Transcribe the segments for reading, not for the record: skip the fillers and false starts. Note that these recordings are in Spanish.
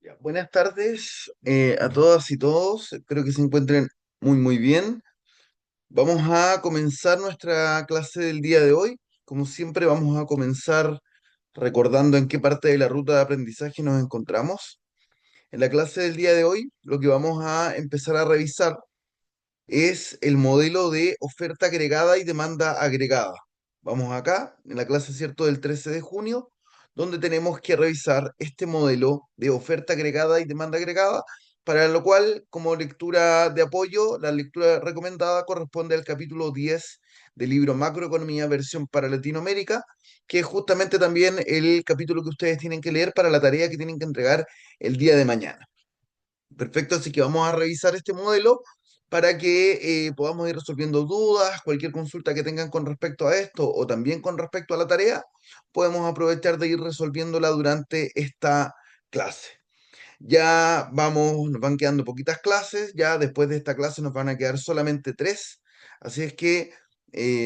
Ya, buenas tardes a todas y todos. Espero que se encuentren muy bien. Vamos a comenzar nuestra clase del día de hoy. Como siempre, vamos a comenzar recordando en qué parte de la ruta de aprendizaje nos encontramos. En la clase del día de hoy, lo que vamos a empezar a revisar es el modelo de oferta agregada y demanda agregada. Vamos acá, en la clase, ¿cierto?, del 13 de junio, donde tenemos que revisar este modelo de oferta agregada y demanda agregada, para lo cual, como lectura de apoyo, la lectura recomendada corresponde al capítulo 10 del libro Macroeconomía, versión para Latinoamérica, que es justamente también el capítulo que ustedes tienen que leer para la tarea que tienen que entregar el día de mañana. Perfecto, así que vamos a revisar este modelo para que podamos ir resolviendo dudas, cualquier consulta que tengan con respecto a esto o también con respecto a la tarea, podemos aprovechar de ir resolviéndola durante esta clase. Ya vamos, nos van quedando poquitas clases, ya después de esta clase nos van a quedar solamente tres, así es que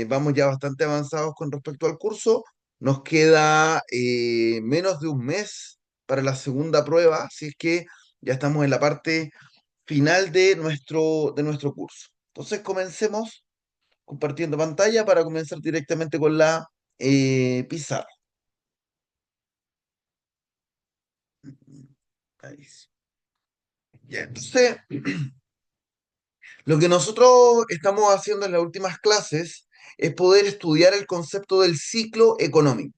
vamos ya bastante avanzados con respecto al curso. Nos queda menos de un mes para la segunda prueba, así es que ya estamos en la parte final de nuestro curso. Entonces comencemos compartiendo pantalla para comenzar directamente con la pizarra. Ahí sí. Ya, entonces, lo que nosotros estamos haciendo en las últimas clases es poder estudiar el concepto del ciclo económico.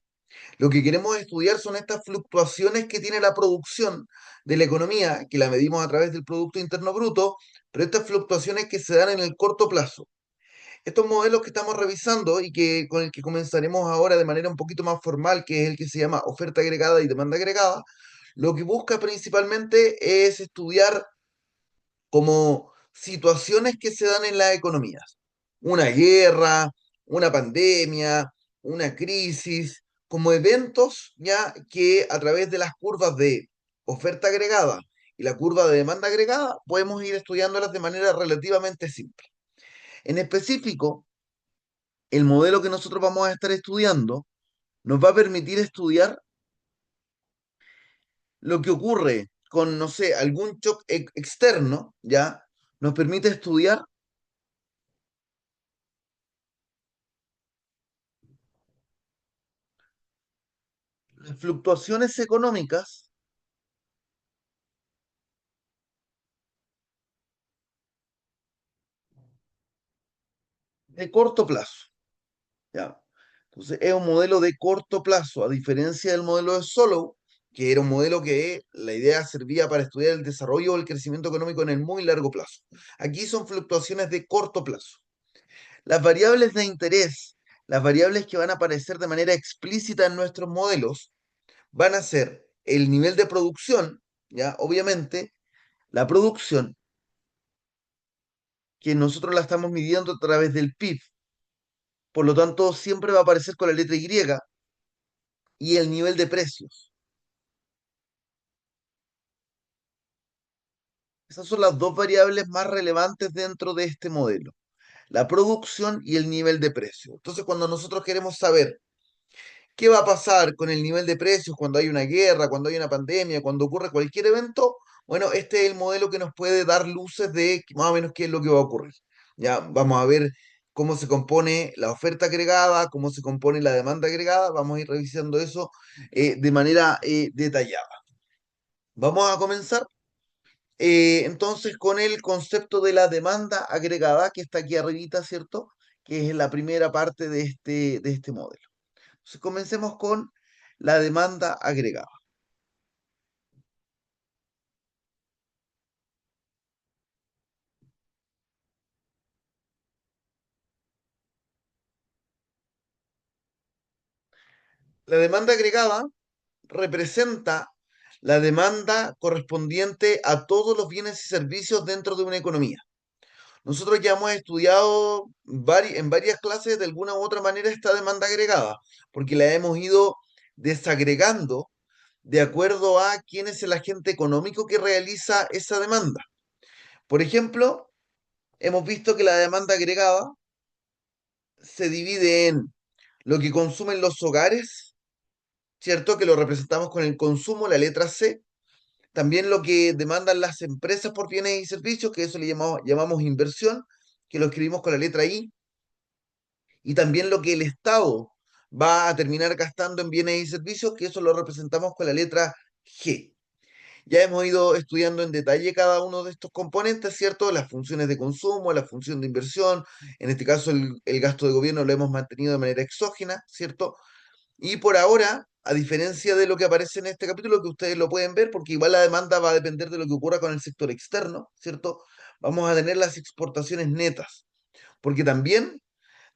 Lo que queremos estudiar son estas fluctuaciones que tiene la producción de la economía, que la medimos a través del Producto Interno Bruto, pero estas fluctuaciones que se dan en el corto plazo. Estos modelos que estamos revisando y que con el que comenzaremos ahora de manera un poquito más formal, que es el que se llama oferta agregada y demanda agregada, lo que busca principalmente es estudiar como situaciones que se dan en las economías. Una guerra, una pandemia, una crisis, como eventos ya que a través de las curvas de oferta agregada y la curva de demanda agregada podemos ir estudiándolas de manera relativamente simple. En específico, el modelo que nosotros vamos a estar estudiando nos va a permitir estudiar lo que ocurre con, no sé, algún shock externo, ¿ya? Nos permite estudiar las fluctuaciones económicas de corto plazo, ¿ya? Entonces, es un modelo de corto plazo, a diferencia del modelo de Solow, que era un modelo que la idea servía para estudiar el desarrollo o el crecimiento económico en el muy largo plazo. Aquí son fluctuaciones de corto plazo. Las variables de interés, las variables que van a aparecer de manera explícita en nuestros modelos, van a ser el nivel de producción, ¿ya? Obviamente, la producción, que nosotros la estamos midiendo a través del PIB, por lo tanto, siempre va a aparecer con la letra Y, y el nivel de precios. Esas son las dos variables más relevantes dentro de este modelo, la producción y el nivel de precio. Entonces, cuando nosotros queremos saber ¿qué va a pasar con el nivel de precios cuando hay una guerra, cuando hay una pandemia, cuando ocurre cualquier evento? Bueno, este es el modelo que nos puede dar luces de más o menos qué es lo que va a ocurrir. Ya vamos a ver cómo se compone la oferta agregada, cómo se compone la demanda agregada. Vamos a ir revisando eso de manera detallada. Vamos a comenzar entonces con el concepto de la demanda agregada que está aquí arribita, ¿cierto? Que es la primera parte de este modelo. Entonces, comencemos con la demanda agregada. La demanda agregada representa la demanda correspondiente a todos los bienes y servicios dentro de una economía. Nosotros ya hemos estudiado en varias clases de alguna u otra manera esta demanda agregada, porque la hemos ido desagregando de acuerdo a quién es el agente económico que realiza esa demanda. Por ejemplo, hemos visto que la demanda agregada se divide en lo que consumen los hogares, ¿cierto? Que lo representamos con el consumo, la letra C. también lo que demandan las empresas por bienes y servicios, que eso le llamamos inversión, que lo escribimos con la letra I, y también lo que el Estado va a terminar gastando en bienes y servicios, que eso lo representamos con la letra G. Ya hemos ido estudiando en detalle cada uno de estos componentes, ¿cierto? Las funciones de consumo, la función de inversión, en este caso el gasto de gobierno lo hemos mantenido de manera exógena, ¿cierto? Y por ahora, a diferencia de lo que aparece en este capítulo, que ustedes lo pueden ver, porque igual la demanda va a depender de lo que ocurra con el sector externo, ¿cierto? Vamos a tener las exportaciones netas, porque también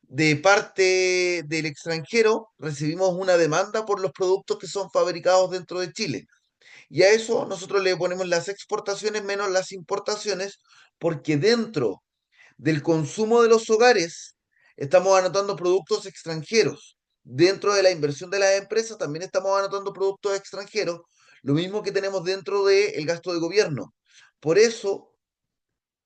de parte del extranjero recibimos una demanda por los productos que son fabricados dentro de Chile. Y a eso nosotros le ponemos las exportaciones menos las importaciones, porque dentro del consumo de los hogares estamos anotando productos extranjeros. Dentro de la inversión de las empresas también estamos anotando productos extranjeros, lo mismo que tenemos dentro del gasto de gobierno. Por eso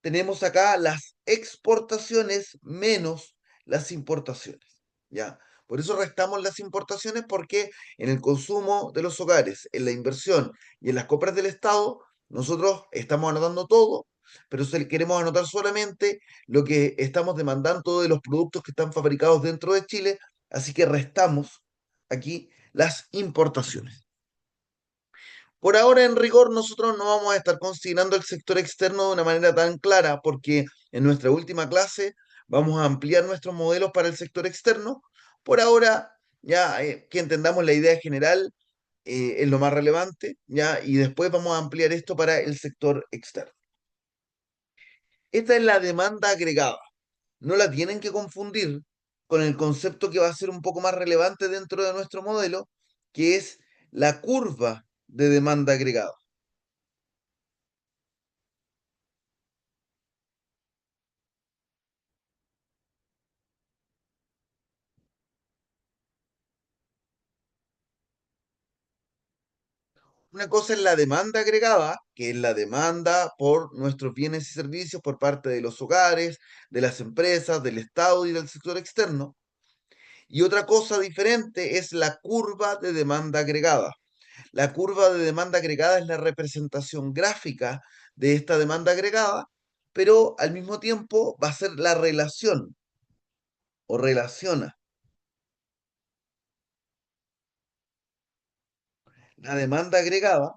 tenemos acá las exportaciones menos las importaciones, ¿ya? Por eso restamos las importaciones porque en el consumo de los hogares, en la inversión y en las compras del Estado, nosotros estamos anotando todo, pero queremos anotar solamente lo que estamos demandando de los productos que están fabricados dentro de Chile, así que restamos aquí las importaciones. Por ahora, en rigor, nosotros no vamos a estar considerando el sector externo de una manera tan clara, porque en nuestra última clase vamos a ampliar nuestros modelos para el sector externo. Por ahora, ya que entendamos la idea general es lo más relevante, ya, y después vamos a ampliar esto para el sector externo. Esta es la demanda agregada. No la tienen que confundir con el concepto que va a ser un poco más relevante dentro de nuestro modelo, que es la curva de demanda agregada. Una cosa es la demanda agregada, que es la demanda por nuestros bienes y servicios por parte de los hogares, de las empresas, del Estado y del sector externo. Y otra cosa diferente es la curva de demanda agregada. La curva de demanda agregada es la representación gráfica de esta demanda agregada, pero al mismo tiempo va a ser la relación o relaciona la demanda agregada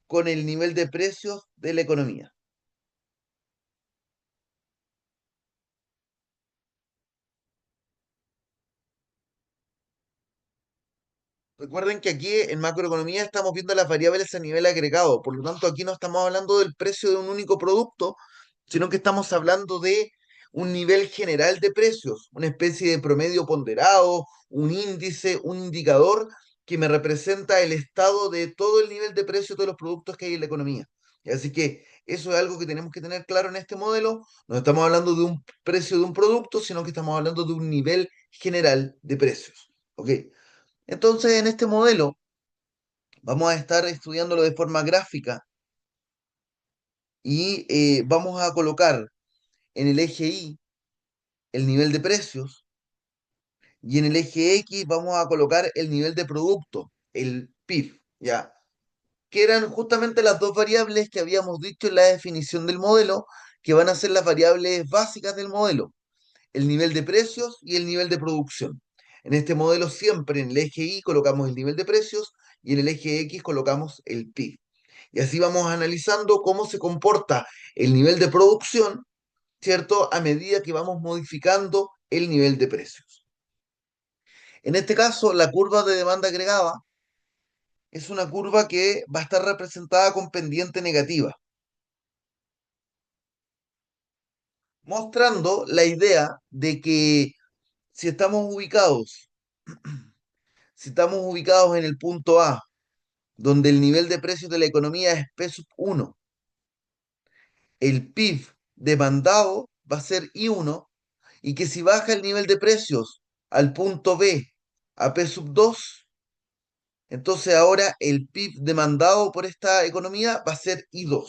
con el nivel de precios de la economía. Recuerden que aquí en macroeconomía estamos viendo las variables a nivel agregado, por lo tanto aquí no estamos hablando del precio de un único producto, sino que estamos hablando de un nivel general de precios, una especie de promedio ponderado, un índice, un indicador que me representa el estado de todo el nivel de precios de los productos que hay en la economía. Así que eso es algo que tenemos que tener claro en este modelo. No estamos hablando de un precio de un producto, sino que estamos hablando de un nivel general de precios. ¿Ok? Entonces, en este modelo vamos a estar estudiándolo de forma gráfica y vamos a colocar en el eje Y el nivel de precios y en el eje X vamos a colocar el nivel de producto, el PIB, ¿ya? Que eran justamente las dos variables que habíamos dicho en la definición del modelo, que van a ser las variables básicas del modelo, el nivel de precios y el nivel de producción. En este modelo siempre en el eje Y colocamos el nivel de precios y en el eje X colocamos el PIB. Y así vamos analizando cómo se comporta el nivel de producción, ¿cierto? A medida que vamos modificando el nivel de precios. En este caso, la curva de demanda agregada es una curva que va a estar representada con pendiente negativa, mostrando la idea de que si estamos ubicados, si estamos ubicados en el punto A, donde el nivel de precios de la economía es P sub 1, el PIB demandado va a ser I1 y que si baja el nivel de precios al punto B a P sub 2, entonces ahora el PIB demandado por esta economía va a ser I2. O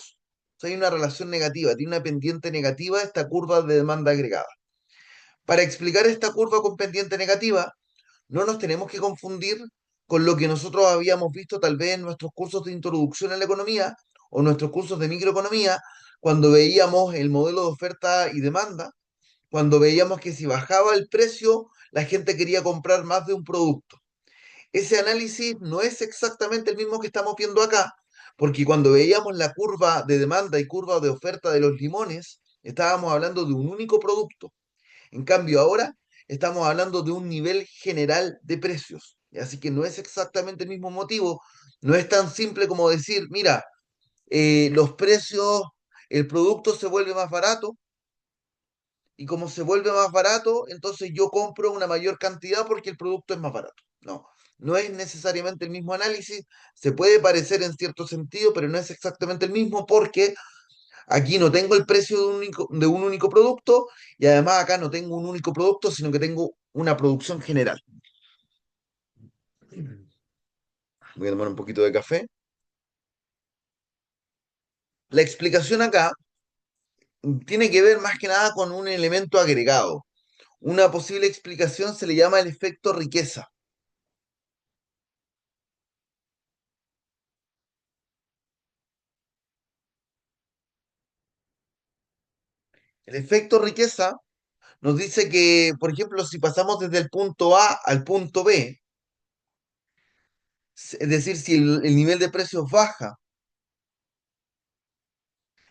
sea, hay una relación negativa, tiene una pendiente negativa esta curva de demanda agregada. Para explicar esta curva con pendiente negativa, no nos tenemos que confundir con lo que nosotros habíamos visto tal vez en nuestros cursos de introducción a la economía o nuestros cursos de microeconomía, cuando veíamos el modelo de oferta y demanda, cuando veíamos que si bajaba el precio, la gente quería comprar más de un producto. Ese análisis no es exactamente el mismo que estamos viendo acá, porque cuando veíamos la curva de demanda y curva de oferta de los limones, estábamos hablando de un único producto. En cambio, ahora estamos hablando de un nivel general de precios. Así que no es exactamente el mismo motivo. No es tan simple como decir, mira, los precios, el producto se vuelve más barato y como se vuelve más barato, entonces yo compro una mayor cantidad porque el producto es más barato. No, no es necesariamente el mismo análisis. Se puede parecer en cierto sentido, pero no es exactamente el mismo porque aquí no tengo el precio de un único producto y además acá no tengo un único producto, sino que tengo una producción general. Voy a tomar un poquito de café. La explicación acá tiene que ver más que nada con un elemento agregado. Una posible explicación se le llama el efecto riqueza. El efecto riqueza nos dice que, por ejemplo, si pasamos desde el punto A al punto B, es decir, si el nivel de precios baja,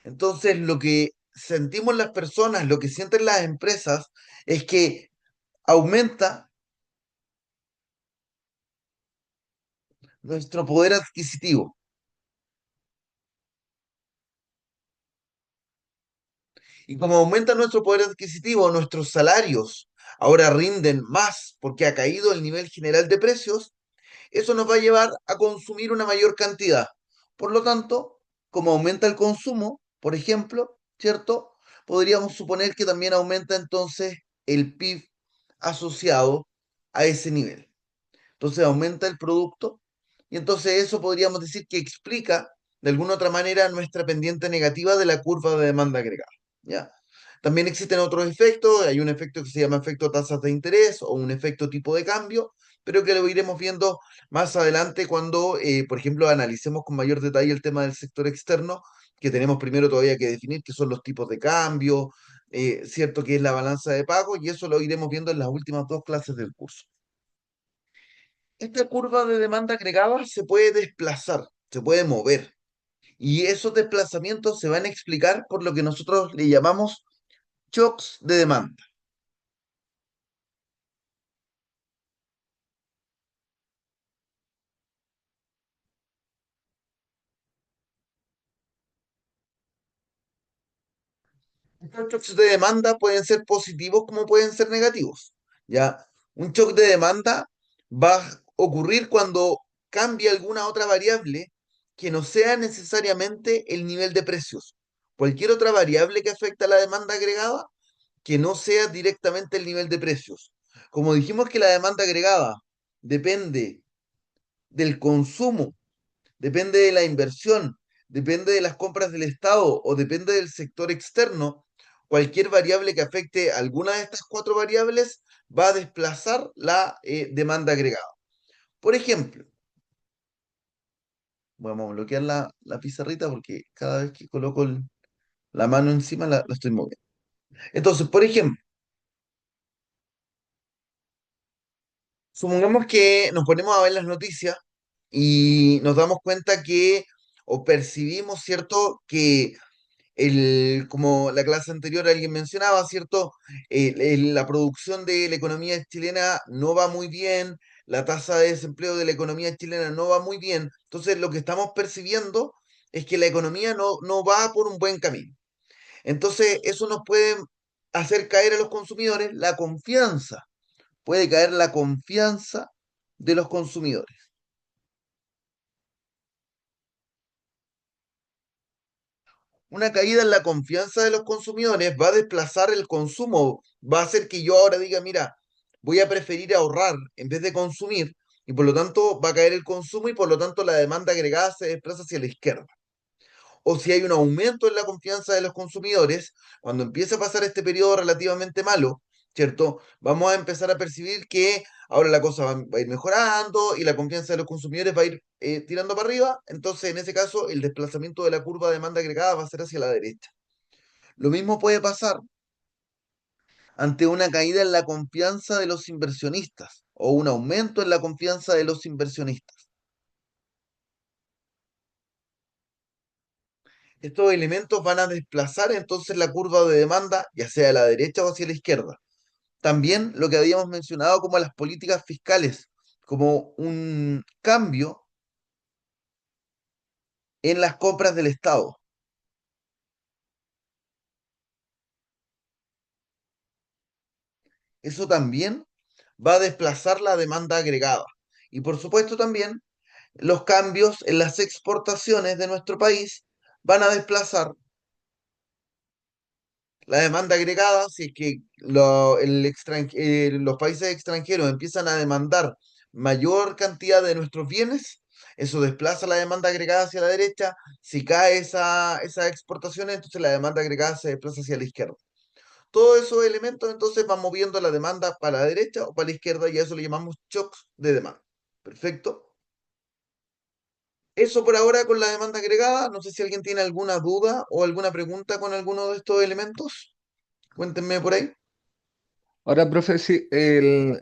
entonces lo que sentimos las personas, lo que sienten las empresas, es que aumenta nuestro poder adquisitivo. Y como aumenta nuestro poder adquisitivo, nuestros salarios ahora rinden más porque ha caído el nivel general de precios, eso nos va a llevar a consumir una mayor cantidad. Por lo tanto, como aumenta el consumo, por ejemplo, ¿cierto? Podríamos suponer que también aumenta entonces el PIB asociado a ese nivel. Entonces aumenta el producto y entonces eso podríamos decir que explica de alguna otra manera nuestra pendiente negativa de la curva de demanda agregada. ¿Ya? También existen otros efectos, hay un efecto que se llama efecto tasas de interés o un efecto tipo de cambio, pero que lo iremos viendo más adelante cuando, por ejemplo, analicemos con mayor detalle el tema del sector externo, que tenemos primero todavía que definir qué son los tipos de cambio, cierto que es la balanza de pago, y eso lo iremos viendo en las últimas dos clases del curso. Esta curva de demanda agregada se puede desplazar, se puede mover. Y esos desplazamientos se van a explicar por lo que nosotros le llamamos shocks de demanda. Estos shocks de demanda pueden ser positivos como pueden ser negativos. ¿Ya? Un shock de demanda va a ocurrir cuando cambia alguna otra variable que no sea necesariamente el nivel de precios. Cualquier otra variable que afecta a la demanda agregada que no sea directamente el nivel de precios. Como dijimos que la demanda agregada depende del consumo, depende de la inversión, depende de las compras del Estado o depende del sector externo, cualquier variable que afecte alguna de estas cuatro variables va a desplazar la demanda agregada. Por ejemplo, vamos a bloquear la pizarrita porque cada vez que coloco la mano encima la estoy moviendo. Entonces, por ejemplo, supongamos que nos ponemos a ver las noticias y nos damos cuenta que, o percibimos, ¿cierto? Que como la clase anterior alguien mencionaba, ¿cierto? La producción de la economía chilena no va muy bien, la tasa de desempleo de la economía chilena no va muy bien. Entonces, lo que estamos percibiendo es que la economía no va por un buen camino. Entonces, eso nos puede hacer caer a los consumidores la confianza, puede caer la confianza de los consumidores. Una caída en la confianza de los consumidores va a desplazar el consumo, va a hacer que yo ahora diga, mira, voy a preferir ahorrar en vez de consumir, y por lo tanto va a caer el consumo y por lo tanto la demanda agregada se desplaza hacia la izquierda. O si hay un aumento en la confianza de los consumidores, cuando empieza a pasar este periodo relativamente malo, ¿cierto? Vamos a empezar a percibir que ahora la cosa va a ir mejorando y la confianza de los consumidores va a ir tirando para arriba, entonces en ese caso el desplazamiento de la curva de demanda agregada va a ser hacia la derecha. Lo mismo puede pasar ante una caída en la confianza de los inversionistas o un aumento en la confianza de los inversionistas. Estos elementos van a desplazar entonces la curva de demanda, ya sea a la derecha o hacia la izquierda. También lo que habíamos mencionado como las políticas fiscales, como un cambio en las compras del Estado. Eso también va a desplazar la demanda agregada. Y por supuesto también los cambios en las exportaciones de nuestro país van a desplazar la demanda agregada, si es que los países extranjeros empiezan a demandar mayor cantidad de nuestros bienes, eso desplaza la demanda agregada hacia la derecha. Si cae esa exportación, entonces la demanda agregada se desplaza hacia la izquierda. Todos esos elementos entonces van moviendo la demanda para la derecha o para la izquierda y a eso le llamamos shocks de demanda. Perfecto. Eso por ahora con la demanda agregada. No sé si alguien tiene alguna duda o alguna pregunta con alguno de estos elementos. Cuéntenme por ahí. Ahora, profe, sí,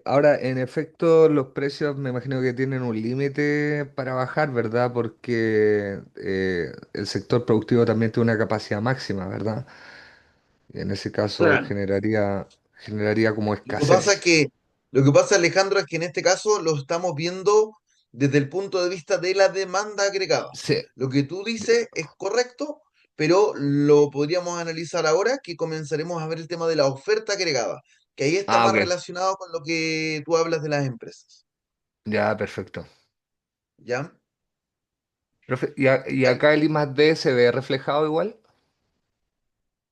ahora en efecto los precios me imagino que tienen un límite para bajar, ¿verdad? Porque el sector productivo también tiene una capacidad máxima, ¿verdad? Y en ese caso Claro. generaría como Lo que pasa es escasez. que, lo que pasa, Alejandro, es que en este caso lo estamos viendo desde el punto de vista de la demanda agregada. Sí. Lo que tú dices es correcto, pero lo podríamos analizar ahora que comenzaremos a ver el tema de la oferta agregada, que ahí está Ah, más ok. relacionado con lo que tú hablas de las empresas. Ya, perfecto. ¿Ya? Profe, ¿y Al- acá el I más D se ve reflejado igual?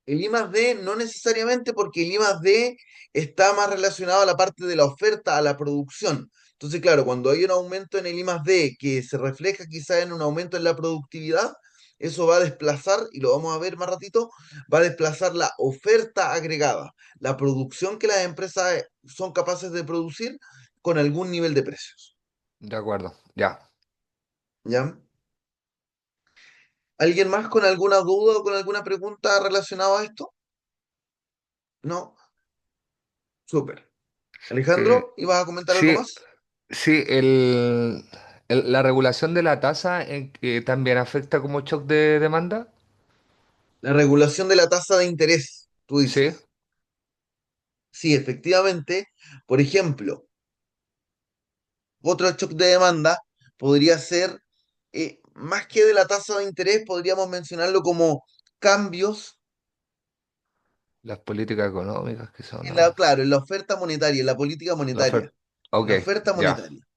El I más D no necesariamente porque el I más D está más relacionado a la parte de la oferta, a la producción. Entonces, claro, cuando hay un aumento en el I más D que se refleja quizá en un aumento en la productividad, eso va a desplazar, y lo vamos a ver más ratito, va a desplazar la oferta agregada, la producción que las empresas son capaces de producir con algún nivel de precios. De acuerdo, ya. ¿Ya? ¿Alguien más con alguna duda o con alguna pregunta relacionada a esto? No, súper. Eh, Alejandro, ¿ibas a comentar algo sí, más? sí, la regulación de la tasa también afecta como shock de demanda. La regulación de la tasa de interés, tú Sí, dices. Sí, efectivamente. Por ejemplo, otro shock de demanda podría ser, más que de la tasa de interés, podríamos mencionarlo como cambios las políticas económicas que son, en ¿no? claro, en la oferta monetaria, en la política La monetaria, oferta. Ok, la oferta ya, monetaria.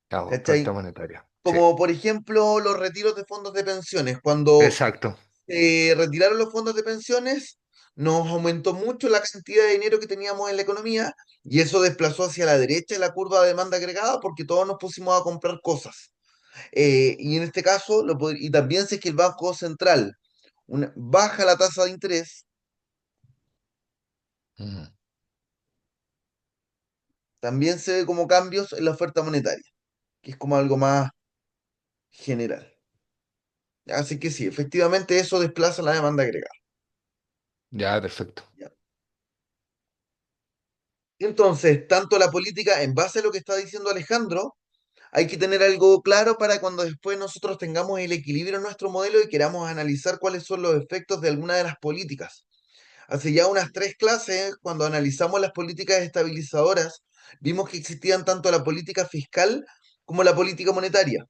ya, oferta ¿Cachai? monetaria. Sí, Como por ejemplo los retiros de fondos de pensiones. Cuando exacto. retiraron los fondos de pensiones, nos aumentó mucho la cantidad de dinero que teníamos en la economía y eso desplazó hacia la derecha la curva de demanda agregada porque todos nos pusimos a comprar cosas. Y en este caso, y también sé que el Banco Central baja la tasa de interés, Ujú. también se ve como cambios en la oferta monetaria, que es como algo más general. Así que sí, efectivamente eso desplaza la demanda agregada. Ya, perfecto. ¿Ya? Entonces, tanto la política, en base a lo que está diciendo Alejandro, hay que tener algo claro para cuando después nosotros tengamos el equilibrio en nuestro modelo y queramos analizar cuáles son los efectos de alguna de las políticas. Hace ya unas 3 clases, cuando analizamos las políticas estabilizadoras, vimos que existían tanto la política fiscal como la política monetaria.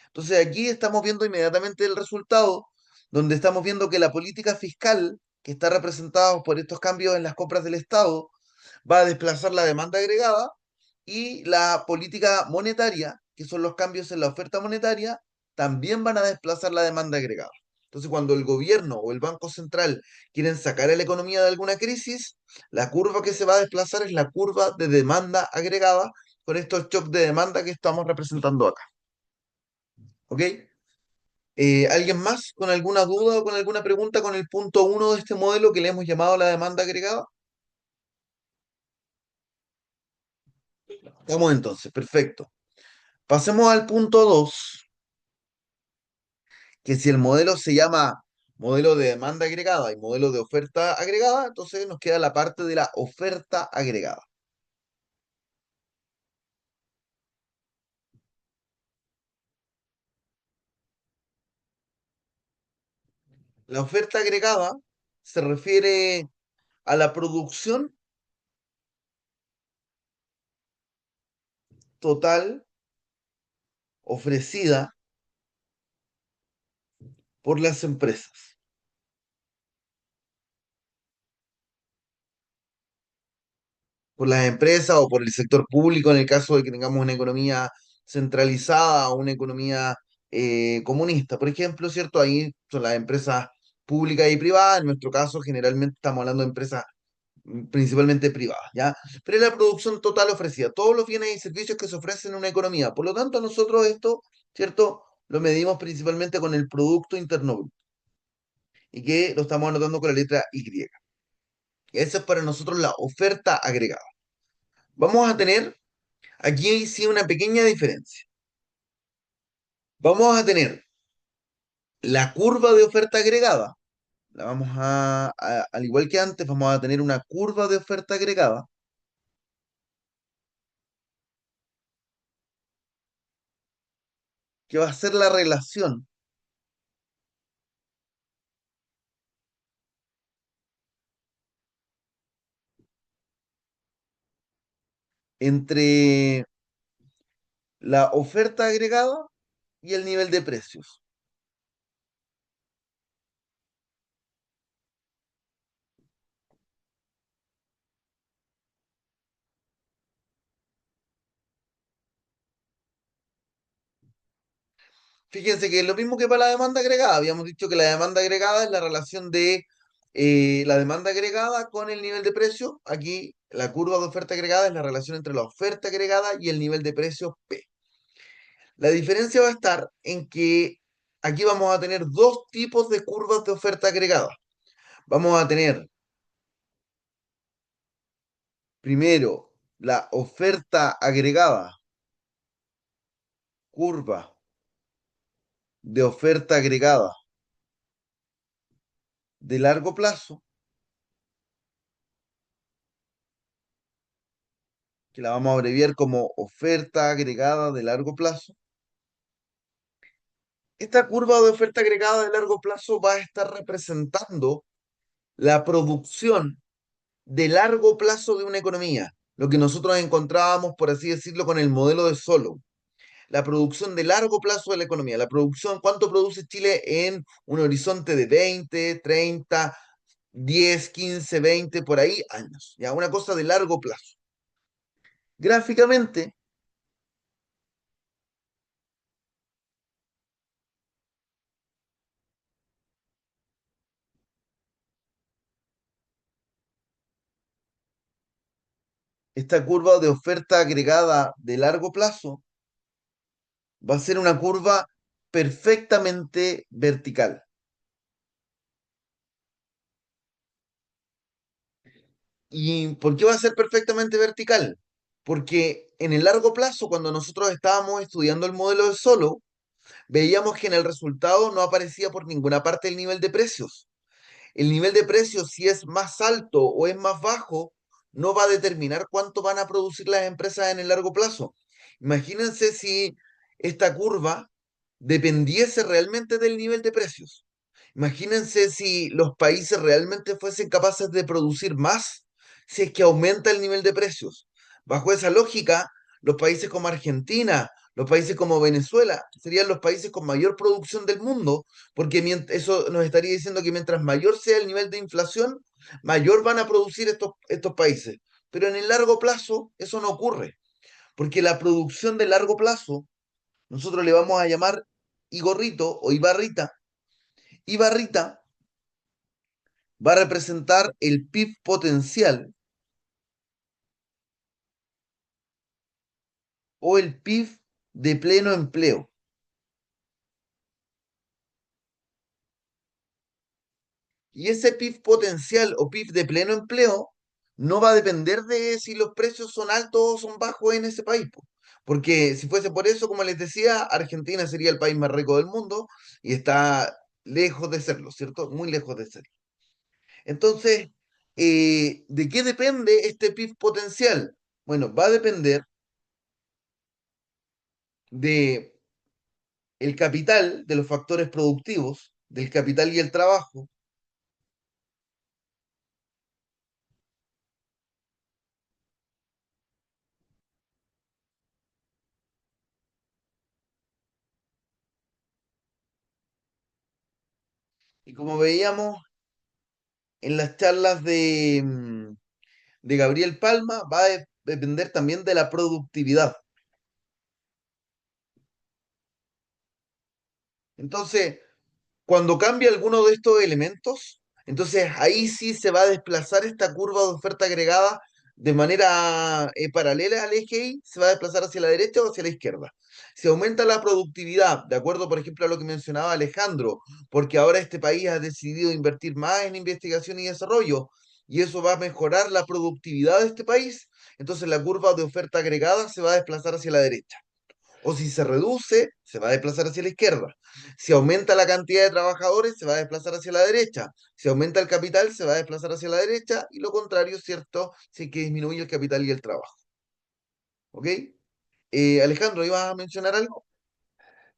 Entonces aquí estamos viendo inmediatamente el resultado, donde estamos viendo que la política fiscal, que está representada por estos cambios en las compras del Estado, va a desplazar la demanda agregada y la política monetaria, que son los cambios en la oferta monetaria, también van a desplazar la demanda agregada. Entonces, cuando el gobierno o el Banco Central quieren sacar a la economía de alguna crisis, la curva que se va a desplazar es la curva de demanda agregada con estos shocks de demanda que estamos representando acá. ¿Ok? ¿Alguien más con alguna duda o con alguna pregunta con el punto uno de este modelo que le hemos llamado la demanda agregada? Estamos entonces, perfecto. Pasemos al punto 2, que si el modelo se llama modelo de demanda agregada y modelo de oferta agregada, entonces nos queda la parte de la oferta agregada. La oferta agregada se refiere a la producción total ofrecida por las empresas. Por las empresas o por el sector público en el caso de que tengamos una economía centralizada o una economía comunista. Por ejemplo, ¿cierto? Ahí son las empresas públicas y privadas. En nuestro caso, generalmente estamos hablando de empresas principalmente privadas, ¿ya? Pero es la producción total ofrecida, todos los bienes y servicios que se ofrecen en una economía. Por lo tanto, nosotros esto, ¿cierto? Lo medimos principalmente con el Producto Interno Bruto y que lo estamos anotando con la letra Y. Esa es para nosotros la oferta agregada. Vamos a tener aquí sí una pequeña diferencia. Vamos a tener la curva de oferta agregada. La vamos al igual que antes, vamos a tener una curva de oferta agregada que va a ser la relación entre la oferta agregada y el nivel de precios. Fíjense que es lo mismo que para la demanda agregada. Habíamos dicho que la demanda agregada es la relación de la demanda agregada con el nivel de precio. Aquí la curva de oferta agregada es la relación entre la oferta agregada y el nivel de precio P. La diferencia va a estar en que aquí vamos a tener dos tipos de curvas de oferta agregada. Vamos a tener primero la oferta agregada, curva de oferta agregada de largo plazo, que la vamos a abreviar como oferta agregada de largo plazo. Esta curva de oferta agregada de largo plazo va a estar representando la producción de largo plazo de una economía, lo que nosotros encontrábamos, por así decirlo, con el modelo de Solow. La producción de largo plazo de la economía, la producción, cuánto produce Chile en un horizonte de 20, 30, 10, 15, 20, por ahí años, ya una cosa de largo plazo. Gráficamente, esta curva de oferta agregada de largo plazo va a ser una curva perfectamente vertical. ¿Y por qué va a ser perfectamente vertical? Porque en el largo plazo, cuando nosotros estábamos estudiando el modelo de Solow, veíamos que en el resultado no aparecía por ninguna parte el nivel de precios. El nivel de precios, si es más alto o es más bajo, no va a determinar cuánto van a producir las empresas en el largo plazo. Imagínense si esta curva dependiese realmente del nivel de precios. Imagínense si los países realmente fuesen capaces de producir más si es que aumenta el nivel de precios. Bajo esa lógica, los países como Argentina, los países como Venezuela, serían los países con mayor producción del mundo, porque eso nos estaría diciendo que mientras mayor sea el nivel de inflación, mayor van a producir estos países. Pero en el largo plazo eso no ocurre, porque la producción de largo plazo, nosotros le vamos a llamar Igorrito o Ibarrita. Ibarrita va a representar el PIB potencial o el PIB de pleno empleo. Y ese PIB potencial o PIB de pleno empleo no va a depender de si los precios son altos o son bajos en ese país, po. Porque si fuese por eso, como les decía, Argentina sería el país más rico del mundo y está lejos de serlo, ¿cierto? Muy lejos de serlo. Entonces, ¿de qué depende este PIB potencial? Bueno, va a depender de el capital, de los factores productivos, del capital y el trabajo. Y como veíamos en las charlas de Gabriel Palma, va a depender también de la productividad. Entonces, cuando cambia alguno de estos elementos, entonces ahí sí se va a desplazar esta curva de oferta agregada de manera paralela al eje Y, se va a desplazar hacia la derecha o hacia la izquierda. Si aumenta la productividad, de acuerdo, por ejemplo, a lo que mencionaba Alejandro, porque ahora este país ha decidido invertir más en investigación y desarrollo, y eso va a mejorar la productividad de este país, entonces la curva de oferta agregada se va a desplazar hacia la derecha. O si se reduce, se va a desplazar hacia la izquierda. Si aumenta la cantidad de trabajadores, se va a desplazar hacia la derecha. Si aumenta el capital, se va a desplazar hacia la derecha. Y lo contrario, ¿cierto? Si es que disminuye el capital y el trabajo. ¿Ok? Alejandro, ¿ibas a mencionar algo?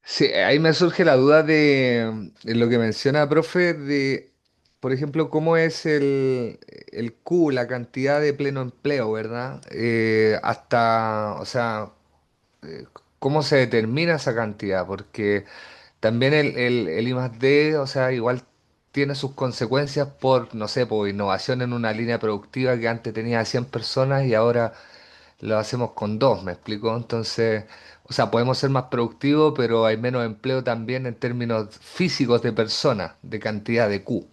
Sí, ahí me surge la duda de lo que menciona, profe, de, por ejemplo, cómo es el Q, la cantidad de pleno empleo, ¿verdad? Hasta, o sea, eh, ¿cómo se determina esa cantidad? Porque también el I más D, o sea, igual tiene sus consecuencias por, no sé, por innovación en una línea productiva que antes tenía 100 personas y ahora lo hacemos con dos, ¿me explico? Entonces, o sea, podemos ser más productivos, pero hay menos empleo también en términos físicos de personas, de cantidad de Q,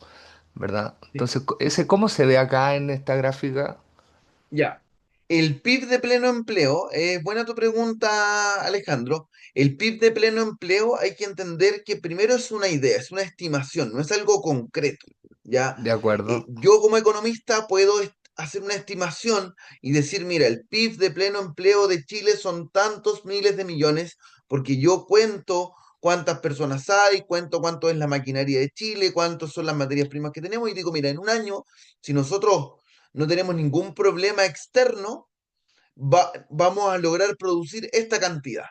¿verdad? Sí. Entonces, ese, ¿cómo se ve acá en esta gráfica? Ya. El PIB de pleno empleo, es buena tu pregunta, Alejandro. El PIB de pleno empleo hay que entender que primero es una idea, es una estimación, no es algo concreto. ¿Ya? De acuerdo. Yo como economista puedo hacer una estimación y decir, mira, el PIB de pleno empleo de Chile son tantos miles de millones, porque yo cuento cuántas personas hay, cuento cuánto es la maquinaria de Chile, cuántas son las materias primas que tenemos, y digo, mira, en un año, si nosotros no tenemos ningún problema externo, vamos a lograr producir esta cantidad.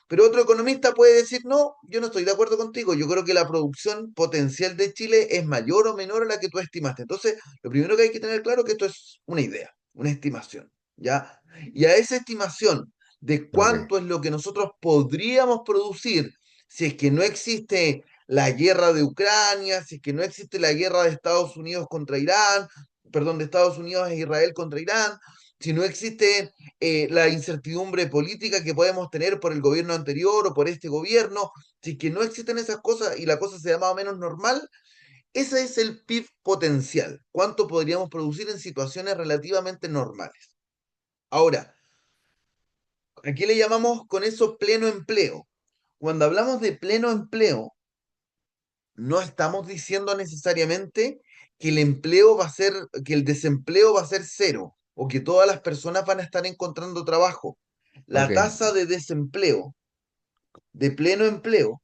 Pero otro economista puede decir, no, yo no estoy de acuerdo contigo, yo creo que la producción potencial de Chile es mayor o menor a la que tú estimaste. Entonces, lo primero que hay que tener claro es que esto es una idea, una estimación, ¿ya? Y a esa estimación de Ok, cuánto es lo que nosotros podríamos producir si es que no existe la guerra de Ucrania, si es que no existe la guerra de Estados Unidos contra Irán, perdón, de Estados Unidos e Israel contra Irán, si no existe la incertidumbre política que podemos tener por el gobierno anterior o por este gobierno, si que no existen esas cosas y la cosa sea más o menos normal, ese es el PIB potencial. ¿Cuánto podríamos producir en situaciones relativamente normales? Ahora, ¿a qué le llamamos con eso pleno empleo? Cuando hablamos de pleno empleo, no estamos diciendo necesariamente que el empleo va a ser, que el desempleo va a ser cero o que todas las personas van a estar encontrando trabajo. ok, La tasa de desempleo, de pleno empleo,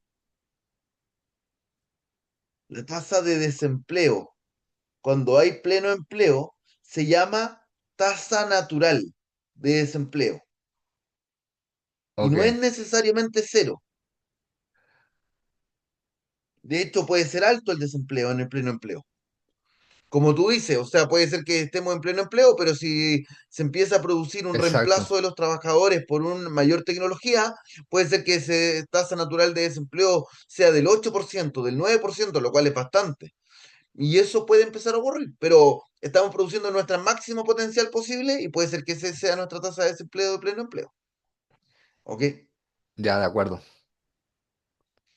la tasa de desempleo, cuando hay pleno empleo, se llama tasa natural de desempleo. Y ok, no es necesariamente cero. De hecho, puede ser alto el desempleo en el pleno empleo. Como tú dices, o sea, puede ser que estemos en pleno empleo, pero si se empieza a producir un exacto. reemplazo de los trabajadores por una mayor tecnología, puede ser que esa tasa natural de desempleo sea del 8%, del 9%, lo cual es bastante. Y eso puede empezar a ocurrir, pero estamos produciendo nuestra máximo potencial posible y puede ser que esa sea nuestra tasa de desempleo de pleno empleo. ¿Ok? Ya, de acuerdo.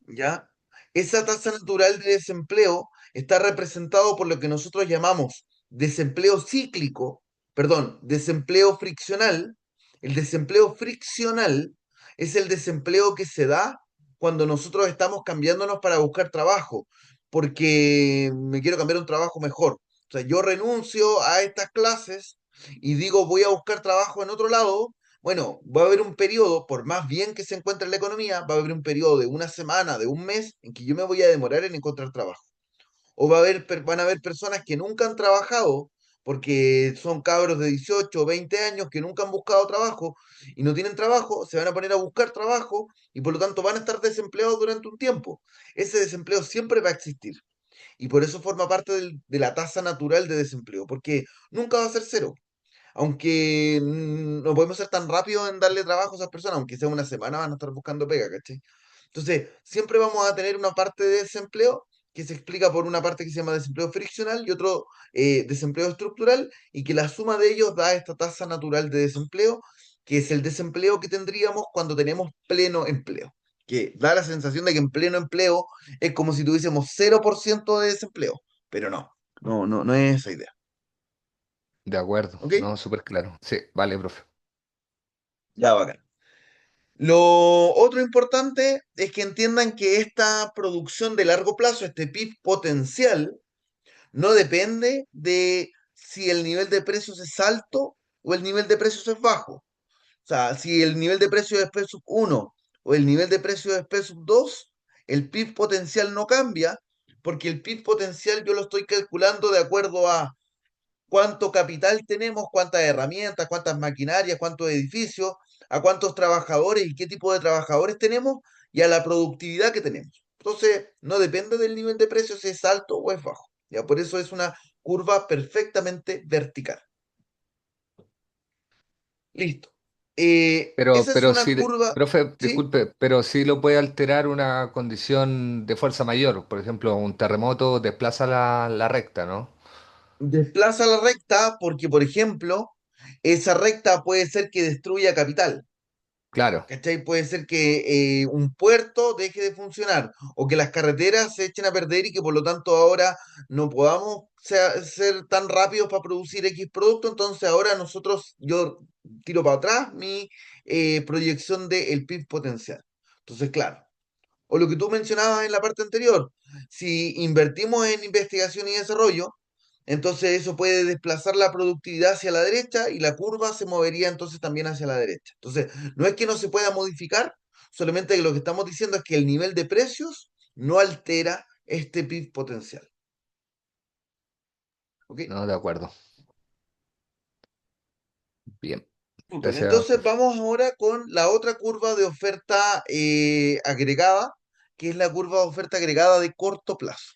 ¿Ya? Esa tasa natural de desempleo está representado por lo que nosotros llamamos desempleo cíclico, perdón, desempleo friccional. El desempleo friccional es el desempleo que se da cuando nosotros estamos cambiándonos para buscar trabajo, porque me quiero cambiar a un trabajo mejor. O sea, yo renuncio a estas clases y digo voy a buscar trabajo en otro lado, bueno, va a haber un periodo, por más bien que se encuentre en la economía, va a haber un periodo de una semana, de un mes, en que yo me voy a demorar en encontrar trabajo. O van a haber personas que nunca han trabajado porque son cabros de 18 o 20 años que nunca han buscado trabajo y no tienen trabajo, se van a poner a buscar trabajo y por lo tanto van a estar desempleados durante un tiempo. Ese desempleo siempre va a existir y por eso forma parte de la tasa natural de desempleo, porque nunca va a ser cero. Aunque no podemos ser tan rápidos en darle trabajo a esas personas, aunque sea una semana van a estar buscando pega, ¿cachai? Entonces, siempre vamos a tener una parte de desempleo que se explica por una parte que se llama desempleo friccional y otro desempleo estructural, y que la suma de ellos da esta tasa natural de desempleo, que es el desempleo que tendríamos cuando tenemos pleno empleo, que da la sensación de que en pleno empleo es como si tuviésemos 0% de desempleo, pero no es esa idea. De acuerdo, ¿Ok? no, súper claro. Sí, vale, profe. Ya, bacán. Lo otro importante es que entiendan que esta producción de largo plazo, este PIB potencial, no depende de si el nivel de precios es alto o el nivel de precios es bajo. O sea, si el nivel de precios es P sub 1 o el nivel de precios es P sub 2, el PIB potencial no cambia, porque el PIB potencial yo lo estoy calculando de acuerdo a cuánto capital tenemos, cuántas herramientas, cuántas maquinarias, cuántos edificios, a cuántos trabajadores y qué tipo de trabajadores tenemos y a la productividad que tenemos. Entonces, no depende del nivel de precios si es alto o es bajo. Ya por eso es una curva perfectamente vertical. Listo. Esa es Pero una sí, curva, profe, ¿sí? disculpe, pero sí lo puede alterar una condición de fuerza mayor. Por ejemplo, un terremoto desplaza la recta, ¿no? Desplaza la recta porque, por ejemplo, esa recta puede ser que destruya capital. Claro, ¿Cachai? Puede ser que un puerto deje de funcionar o que las carreteras se echen a perder y que por lo tanto ahora no podamos ser tan rápidos para producir X producto. Entonces ahora yo tiro para atrás mi proyección del PIB potencial. Entonces, claro. O lo que tú mencionabas en la parte anterior, si invertimos en investigación y desarrollo, entonces eso puede desplazar la productividad hacia la derecha y la curva se movería entonces también hacia la derecha. Entonces, no es que no se pueda modificar, solamente que lo que estamos diciendo es que el nivel de precios no altera este PIB potencial. ¿Ok? no, de acuerdo. Bien, Súper. gracias, Entonces profe. vamos ahora con la otra curva de oferta agregada, que es la curva de oferta agregada de corto plazo.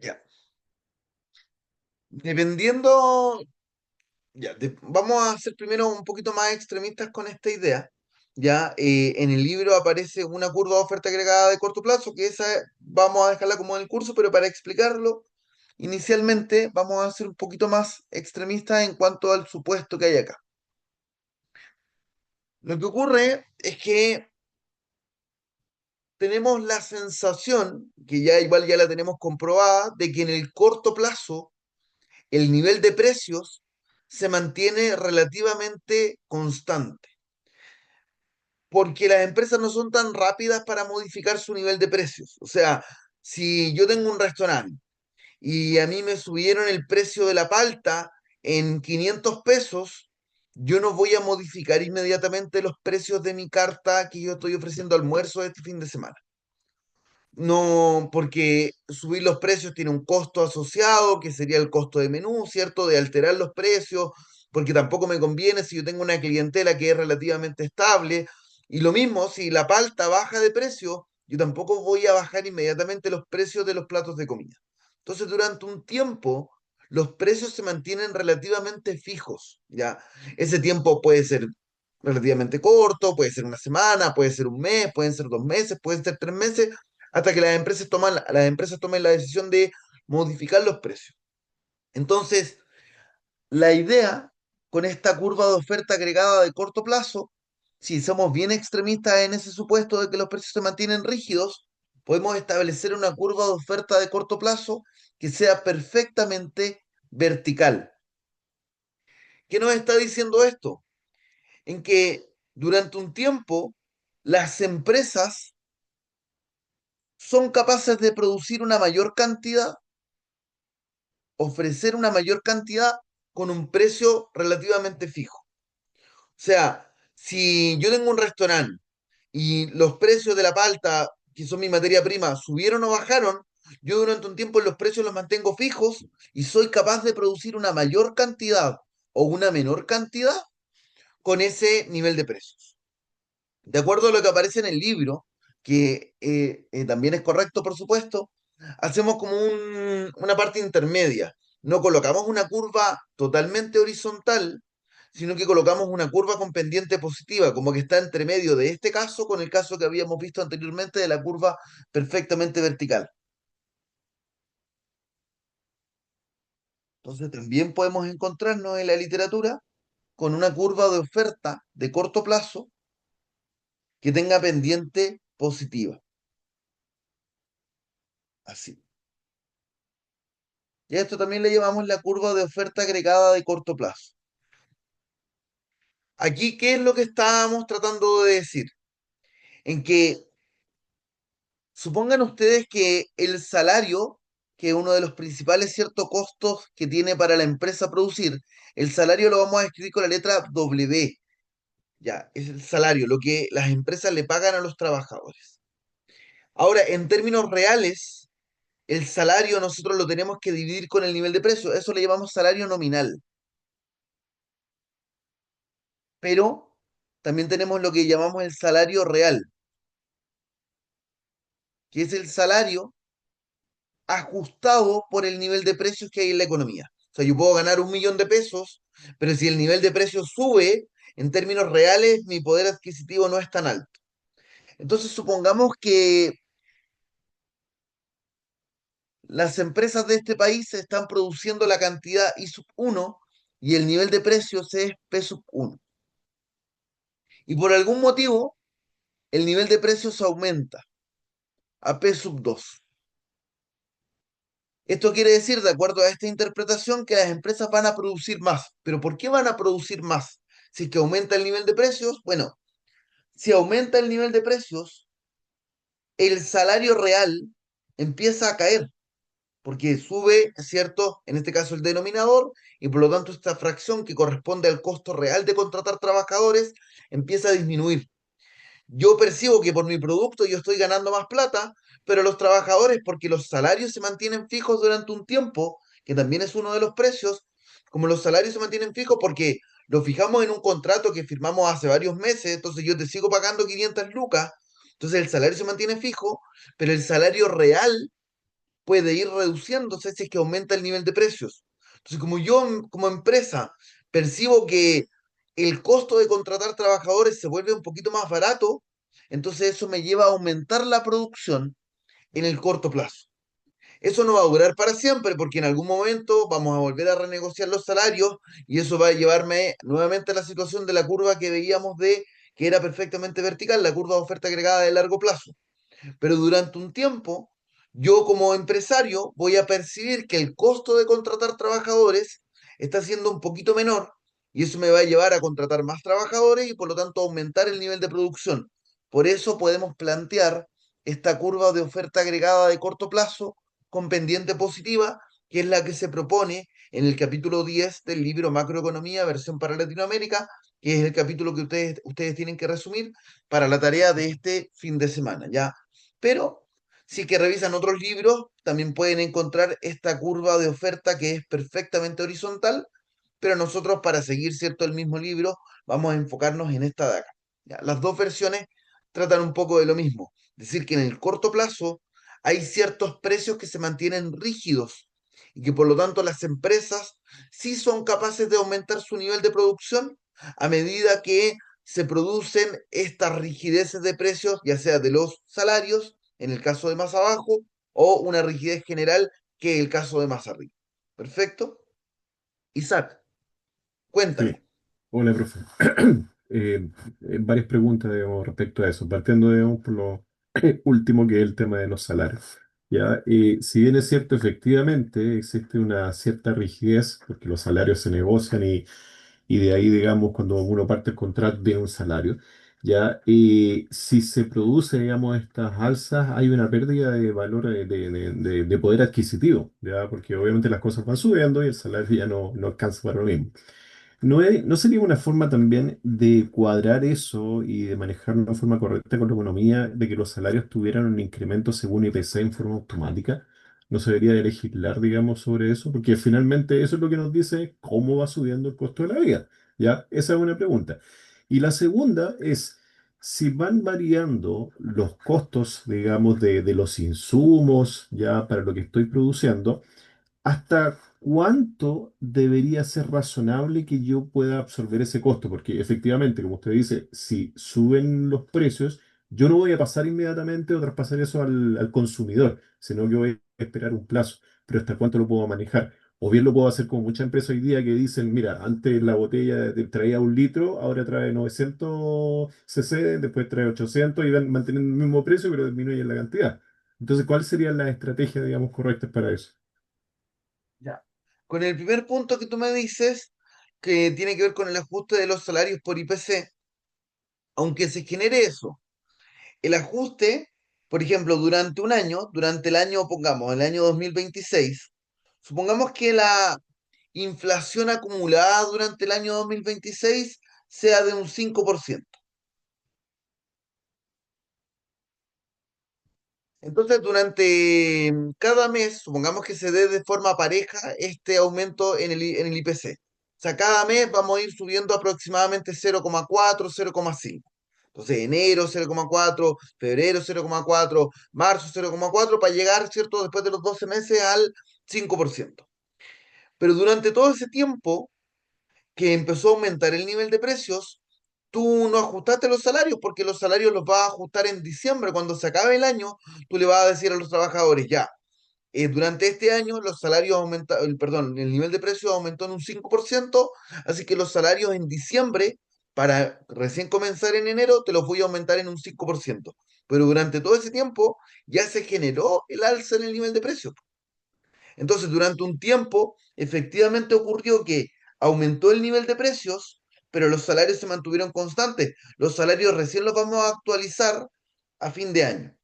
Ya. Dependiendo, vamos a ser primero un poquito más extremistas con esta idea. Ya, en el libro aparece una curva de oferta agregada de corto plazo, que esa vamos a dejarla como en el curso, pero para explicarlo, inicialmente vamos a ser un poquito más extremistas en cuanto al supuesto que hay acá. Lo que ocurre es que tenemos la sensación, que ya igual ya la tenemos comprobada, de que en el corto plazo el nivel de precios se mantiene relativamente constante, porque las empresas no son tan rápidas para modificar su nivel de precios. O sea, si yo tengo un restaurante y a mí me subieron el precio de la palta en 500 pesos, yo no voy a modificar inmediatamente los precios de mi carta que yo estoy ofreciendo almuerzo este fin de semana. No, porque subir los precios tiene un costo asociado, que sería el costo de menú, ¿cierto? De alterar los precios, porque tampoco me conviene si yo tengo una clientela que es relativamente estable. Y lo mismo, si la palta baja de precio, yo tampoco voy a bajar inmediatamente los precios de los platos de comida. Entonces, durante un tiempo, los precios se mantienen relativamente fijos, ¿ya? Ese tiempo puede ser relativamente corto, puede ser una semana, puede ser un mes, pueden ser 2 meses, pueden ser 3 meses, hasta que las empresas tomen la decisión de modificar los precios. Entonces, la idea con esta curva de oferta agregada de corto plazo, si somos bien extremistas en ese supuesto de que los precios se mantienen rígidos, podemos establecer una curva de oferta de corto plazo que sea perfectamente vertical. ¿Qué nos está diciendo esto? En que durante un tiempo las empresas son capaces de producir una mayor cantidad, ofrecer una mayor cantidad con un precio relativamente fijo. O sea, si yo tengo un restaurante y los precios de la palta, que son mi materia prima, subieron o bajaron, yo durante un tiempo los precios los mantengo fijos y soy capaz de producir una mayor cantidad o una menor cantidad con ese nivel de precios. De acuerdo a lo que aparece en el libro, que también es correcto, por supuesto, hacemos como una parte intermedia. No colocamos una curva totalmente horizontal, sino que colocamos una curva con pendiente positiva, como que está entre medio de este caso con el caso que habíamos visto anteriormente de la curva perfectamente vertical. Entonces también podemos encontrarnos en la literatura con una curva de oferta de corto plazo que tenga pendiente positiva. Así. Y a esto también le llamamos la curva de oferta agregada de corto plazo. Aquí, ¿qué es lo que estábamos tratando de decir? En que supongan ustedes que el salario, que es uno de los principales ciertos costos que tiene para la empresa producir, el salario lo vamos a escribir con la letra W. Ya, es el salario, lo que las empresas le pagan a los trabajadores. Ahora, en términos reales, el salario nosotros lo tenemos que dividir con el nivel de precio. Eso le llamamos salario nominal. Pero también tenemos lo que llamamos el salario real, que es el salario ajustado por el nivel de precios que hay en la economía. O sea, yo puedo ganar 1 millón de pesos, pero si el nivel de precios sube, en términos reales, mi poder adquisitivo no es tan alto. Entonces, supongamos que las empresas de este país están produciendo la cantidad I sub 1 y el nivel de precios es P sub 1. Y por algún motivo, el nivel de precios aumenta a P sub 2. Esto quiere decir, de acuerdo a esta interpretación, que las empresas van a producir más. ¿Pero por qué van a producir más? Si es que aumenta el nivel de precios, bueno, si aumenta el nivel de precios, el salario real empieza a caer, porque sube, ¿cierto? En este caso el denominador, y por lo tanto esta fracción que corresponde al costo real de contratar trabajadores empieza a disminuir. Yo percibo que por mi producto yo estoy ganando más plata, pero los trabajadores, porque los salarios se mantienen fijos durante un tiempo, que también es uno de los precios, como los salarios se mantienen fijos porque lo fijamos en un contrato que firmamos hace varios meses, entonces yo te sigo pagando 500 lucas, entonces el salario se mantiene fijo, pero el salario real puede ir reduciéndose si es que aumenta el nivel de precios. Entonces, como yo como empresa percibo que el costo de contratar trabajadores se vuelve un poquito más barato, entonces eso me lleva a aumentar la producción en el corto plazo. Eso no va a durar para siempre porque en algún momento vamos a volver a renegociar los salarios y eso va a llevarme nuevamente a la situación de la curva que veíamos de que era perfectamente vertical, la curva de oferta agregada de largo plazo. Pero durante un tiempo, yo como empresario voy a percibir que el costo de contratar trabajadores está siendo un poquito menor y eso me va a llevar a contratar más trabajadores y por lo tanto aumentar el nivel de producción. Por eso podemos plantear esta curva de oferta agregada de corto plazo con pendiente positiva, que es la que se propone en el capítulo 10 del libro Macroeconomía, versión para Latinoamérica, que es el capítulo que ustedes tienen que resumir para la tarea de este fin de semana, ¿ya? Pero si que revisan otros libros, también pueden encontrar esta curva de oferta que es perfectamente horizontal, pero nosotros para seguir, ¿cierto?, el mismo libro, vamos a enfocarnos en esta de acá. ¿Ya? Las dos versiones tratan un poco de lo mismo, es decir, que en el corto plazo hay ciertos precios que se mantienen rígidos y que por lo tanto las empresas sí son capaces de aumentar su nivel de producción a medida que se producen estas rigideces de precios, ya sea de los salarios, en el caso de más abajo, o una rigidez general, que es el caso de más arriba. ¿Perfecto? Isaac, Sí, cuéntame. hola, profe. Varias preguntas, digamos, respecto a eso, partiendo, digamos, por lo último, que es el tema de los salarios. Ya, si bien es cierto, efectivamente existe una cierta rigidez, porque los salarios se negocian y de ahí, digamos, cuando uno parte el contrato, viene un salario. Ya, si se produce, digamos, estas alzas, hay una pérdida de valor, de poder adquisitivo, ya, porque obviamente las cosas van subiendo y el salario ya no alcanza para lo mismo. ¿No sería una forma también de cuadrar eso y de manejar de una forma correcta con la economía, de que los salarios tuvieran un incremento según IPC en forma automática? ¿No se debería de legislar, digamos, sobre eso? Porque finalmente eso es lo que nos dice cómo va subiendo el costo de la vida. ¿Ya? Esa es una pregunta. Y la segunda es, si van variando los costos, digamos, de los insumos, ya para lo que estoy produciendo, ¿hasta cuánto debería ser razonable que yo pueda absorber ese costo? Porque efectivamente, como usted dice, si suben los precios, yo no voy a pasar inmediatamente o traspasar eso al consumidor, sino que voy a esperar un plazo. Pero ¿hasta cuánto lo puedo manejar? O bien lo puedo hacer como muchas empresas hoy día que dicen, mira, antes la botella traía 1 litro, ahora trae 900 cc, después trae 800 y van manteniendo el mismo precio, pero disminuyen la cantidad. Entonces, ¿cuál sería la estrategia, digamos, correcta para eso? Ya. Con el primer punto que tú me dices, que tiene que ver con el ajuste de los salarios por IPC, aunque se genere eso, el ajuste, por ejemplo, durante un año, durante el año, pongamos, el año 2026, supongamos que la inflación acumulada durante el año 2026 sea de un 5%. Entonces, durante cada mes, supongamos que se dé de forma pareja este aumento en el IPC. O sea, cada mes vamos a ir subiendo aproximadamente 0,4, 0,5. Entonces, enero 0,4, febrero 0,4, marzo 0,4, para llegar, ¿cierto?, después de los 12 meses al 5%. Pero durante todo ese tiempo que empezó a aumentar el nivel de precios, tú no ajustaste los salarios porque los salarios los vas a ajustar en diciembre. Cuando se acabe el año, tú le vas a decir a los trabajadores, ya, durante este año los salarios aumentaron, perdón, el nivel de precios aumentó en un 5%, así que los salarios en diciembre, para recién comenzar en enero, te los voy a aumentar en un 5%. Pero durante todo ese tiempo ya se generó el alza en el nivel de precios. Entonces, durante un tiempo, efectivamente ocurrió que aumentó el nivel de precios, pero los salarios se mantuvieron constantes. Los salarios recién los vamos a actualizar a fin de año.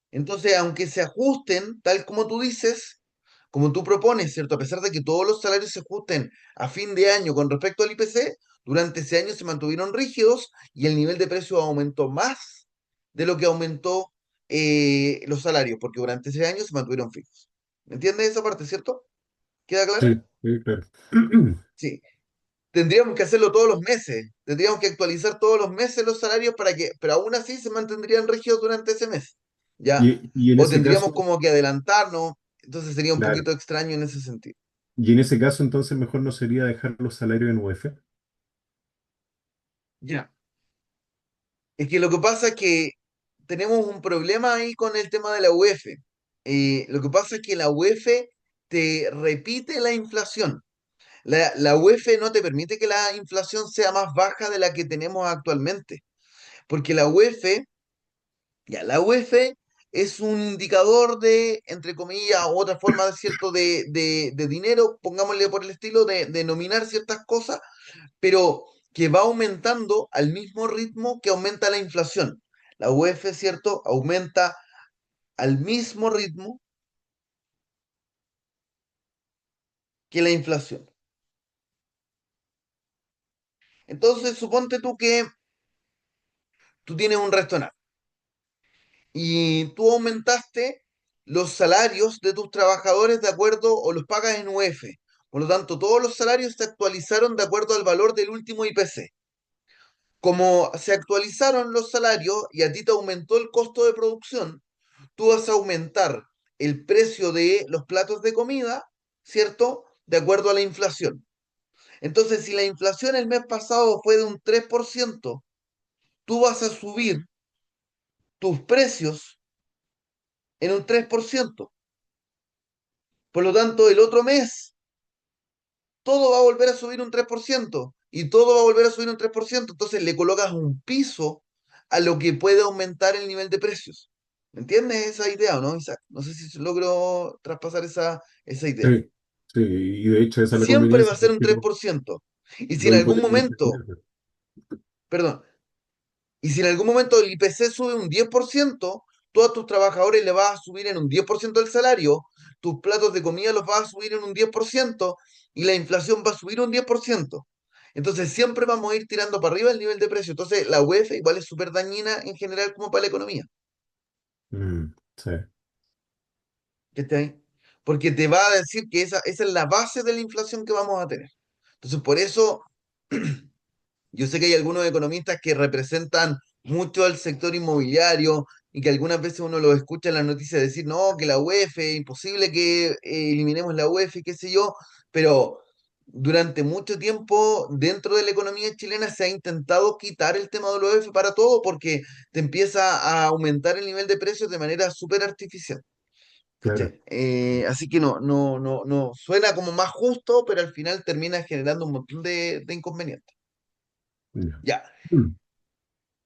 Entonces, aunque se ajusten, tal como tú dices, como tú propones, ¿cierto? A pesar de que todos los salarios se ajusten a fin de año con respecto al IPC, durante ese año se mantuvieron rígidos y el nivel de precios aumentó más de lo que aumentó los salarios, porque durante ese año se mantuvieron fijos. ¿Me entiendes esa parte, cierto? ¿Queda claro? Sí, sí, claro. Sí. Tendríamos que hacerlo todos los meses. Tendríamos que actualizar todos los meses los salarios para que, pero aún así se mantendrían rígidos durante ese mes. ¿Ya? Y en O ese tendríamos caso, como que adelantarnos. Entonces sería un claro. poquito extraño en ese sentido. Y en ese caso, entonces, mejor no sería dejar los salarios en UF. Ya. Es que lo que pasa es que tenemos un problema ahí con el tema de la UEF. Lo que pasa es que la UEF te repite la inflación. La UEF no te permite que la inflación sea más baja de la que tenemos actualmente. Porque la UEF, ya, la UEF es un indicador de, entre comillas, otra forma de cierto de dinero, pongámosle por el estilo, de nominar ciertas cosas, pero que va aumentando al mismo ritmo que aumenta la inflación. La UEF, ¿cierto? Aumenta al mismo ritmo que la inflación. Entonces, suponte tú que tú tienes un restaurante y tú aumentaste los salarios de tus trabajadores de acuerdo o los pagas en UF. Por lo tanto, todos los salarios se actualizaron de acuerdo al valor del último IPC. Como se actualizaron los salarios y a ti te aumentó el costo de producción, tú vas a aumentar el precio de los platos de comida, ¿cierto? De acuerdo a la inflación. Entonces, si la inflación el mes pasado fue de un 3%, tú vas a subir tus precios en un 3%. Por lo tanto, el otro mes todo va a volver a subir un 3% y todo va a volver a subir un 3%. Entonces le colocas un piso a lo que puede aumentar el nivel de precios. ¿Me entiendes esa idea o no, Isaac? No sé si logro traspasar esa idea. Sí, sí, y de hecho esa es la Siempre va conveniencia a ser un porque 3%. Y si en los algún inconvenientes momento, son perdón, y si en algún momento el IPC sube un 10%, tú a tus trabajadores le vas a subir en un 10% el salario, tus platos de comida los vas a subir en un 10% y la inflación va a subir un 10%. Entonces siempre vamos a ir tirando para arriba el nivel de precio. Entonces la UEF igual es súper dañina en general como para la economía. Sí, ¿Cachai? Porque te va a decir que esa es la base de la inflación que vamos a tener. Entonces por eso yo sé que hay algunos economistas que representan mucho al sector inmobiliario y que algunas veces uno lo escucha en las noticias decir, no, que la UEF, imposible que eliminemos la UEF, y qué sé yo, pero durante mucho tiempo dentro de la economía chilena se ha intentado quitar el tema de la UEF para todo porque te empieza a aumentar el nivel de precios de manera súper artificial. claro. ¿Cachai? Así que no, suena como más justo, pero al final termina generando un montón de inconvenientes. Ya. Ya. Mm,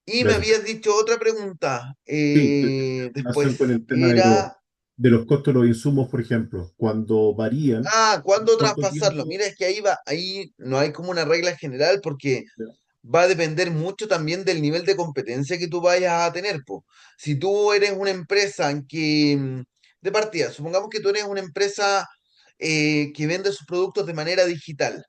Y me Dale. habías dicho otra pregunta Sí, en relación con después, el que tema era, de los costos de los insumos, por ejemplo, cuando varían, ¿cuándo ¿cuánto traspasarlo? tiempo? Mira, es que ahí no hay como una regla general porque va a depender mucho también del nivel de competencia que tú vayas a tener, po. Si tú eres una empresa de partida, supongamos que tú eres una empresa que vende sus productos de manera digital.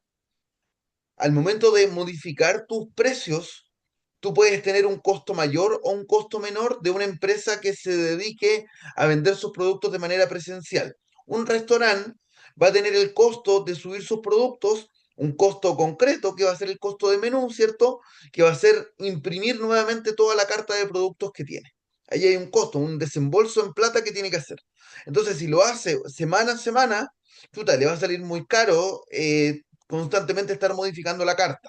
Al momento de modificar tus precios, tú puedes tener un costo mayor o un costo menor de una empresa que se dedique a vender sus productos de manera presencial. Un restaurante va a tener el costo de subir sus productos, un costo concreto que va a ser el costo de menú, ¿cierto? Que va a ser imprimir nuevamente toda la carta de productos que tiene. Ahí hay un costo, un desembolso en plata que tiene que hacer. Entonces, si lo hace semana a semana, chuta, le va a salir muy caro constantemente estar modificando la carta.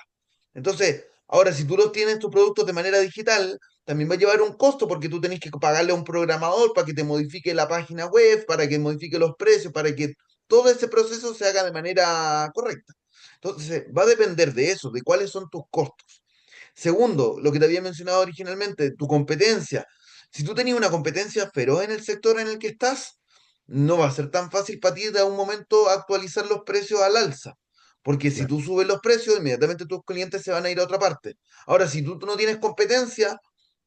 Entonces, ahora, si tú los tienes tus productos de manera digital, también va a llevar un costo porque tú tenés que pagarle a un programador para que te modifique la página web, para que modifique los precios, para que todo ese proceso se haga de manera correcta. Entonces, va a depender de eso, de cuáles son tus costos. Segundo, lo que te había mencionado originalmente, tu competencia. Si tú tenías una competencia feroz en el sector en el que estás, no va a ser tan fácil para ti de un momento actualizar los precios al alza. Porque si Claro. tú subes los precios, inmediatamente tus clientes se van a ir a otra parte. Ahora, si tú no tienes competencia,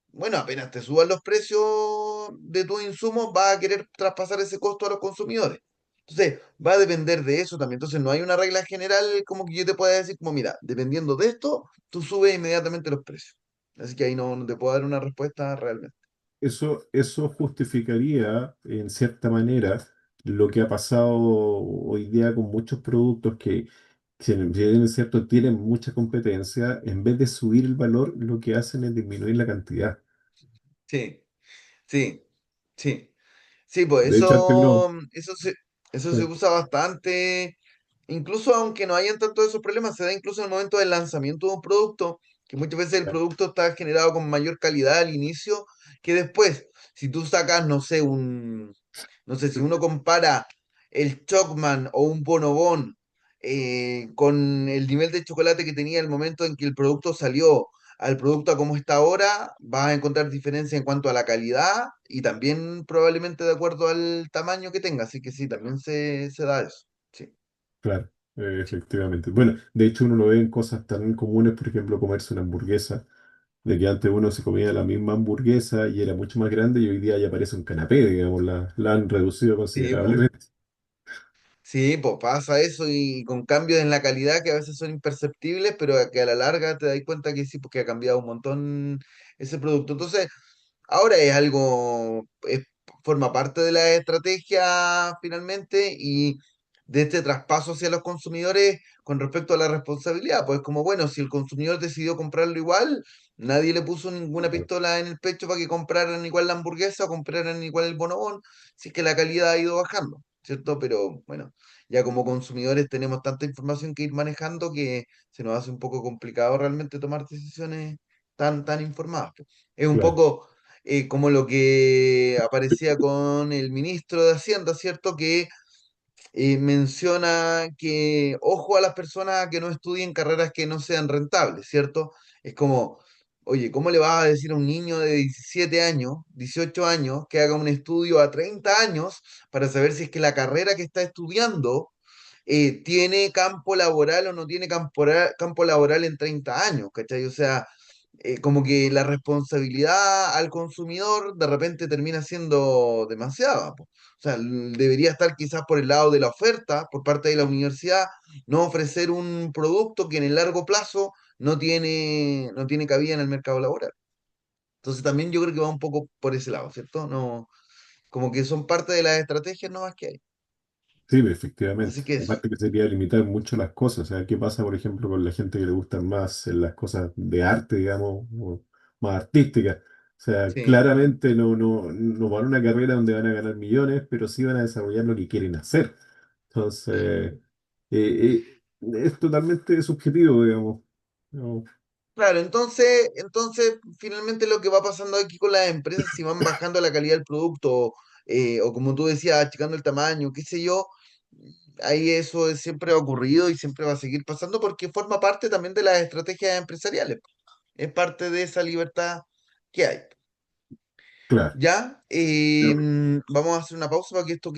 bueno, apenas te suban los precios de tus insumos, vas a querer traspasar ese costo a los consumidores. Entonces, va a depender de eso también. Entonces, no hay una regla general como que yo te pueda decir, como, mira, dependiendo de esto, tú subes inmediatamente los precios. Así que ahí no te puedo dar una respuesta realmente. Eso justificaría, en cierta manera, lo que ha pasado hoy día con muchos productos que, si bien es cierto, tienen mucha competencia, en vez de subir el valor, lo que hacen es disminuir la cantidad. Sí, sí, sí. Sí, pues De hecho, antes uno, eso se usa bastante, incluso aunque no hayan tanto de esos problemas, se da incluso en el momento del lanzamiento de un producto, que muchas veces el producto está generado con mayor calidad al inicio que después. Si tú sacas, no sé, si uno compara el Chocman o un Bonobón con el nivel de chocolate que tenía el momento en que el producto salió al producto a como está ahora, vas a encontrar diferencia en cuanto a la calidad y también probablemente de acuerdo al tamaño que tenga. Así que sí, también se da eso. Sí, claro, efectivamente. Bueno, de hecho uno lo ve en cosas tan comunes, por ejemplo, comerse una hamburguesa, de que antes uno se comía la misma hamburguesa y era mucho más grande y hoy día ya parece un canapé, digamos, la han reducido sí, pues. considerablemente. Sí, pues pasa eso y con cambios en la calidad que a veces son imperceptibles, pero que a la larga te das cuenta que sí, porque ha cambiado un montón ese producto. Entonces, ahora es algo, forma parte de la estrategia finalmente y de este traspaso hacia los consumidores con respecto a la responsabilidad. Pues como, bueno, si el consumidor decidió comprarlo igual, nadie le puso ninguna pistola en el pecho para que compraran igual la hamburguesa o compraran igual el bonobón, si es que la calidad ha ido bajando. ¿cierto? Pero bueno, ya como consumidores tenemos tanta información que ir manejando que se nos hace un poco complicado realmente tomar decisiones tan informadas, po. Es un Claro, poco como lo que aparecía con el ministro de Hacienda, ¿cierto? Que menciona que ojo a las personas que no estudien carreras que no sean rentables, ¿cierto? Es como, oye, ¿cómo le vas a decir a un niño de 17 años, 18 años, que haga un estudio a 30 años para saber si es que la carrera que está estudiando tiene campo laboral o no tiene campo laboral en 30 años? ¿Cachai? O sea, como que la responsabilidad al consumidor de repente termina siendo demasiada, po. O sea, debería estar quizás por el lado de la oferta por parte de la universidad, no ofrecer un producto que en el largo plazo no tiene cabida en el mercado laboral. Entonces también yo creo que va un poco por ese lado, ¿cierto? No, como que son parte de las estrategias nuevas que hay. sí, efectivamente. Así que eso. Aparte que sería limitar mucho las cosas. O sea, ¿qué pasa, por ejemplo, con la gente que le gustan más las cosas de arte, digamos, o más artísticas? O sea, Sí. claramente no van a una carrera donde van a ganar millones, pero sí van a desarrollar lo que quieren hacer. Sí. Entonces, es totalmente subjetivo, digamos. No, Claro, entonces finalmente lo que va pasando aquí con las empresas, si van bajando la calidad del producto, o como tú decías, achicando el tamaño, qué sé yo, ahí eso siempre ha ocurrido y siempre va a seguir pasando porque forma parte también de las estrategias empresariales. Es parte de esa libertad que hay. claro. Ya, vamos a hacer una pausa para que esto quede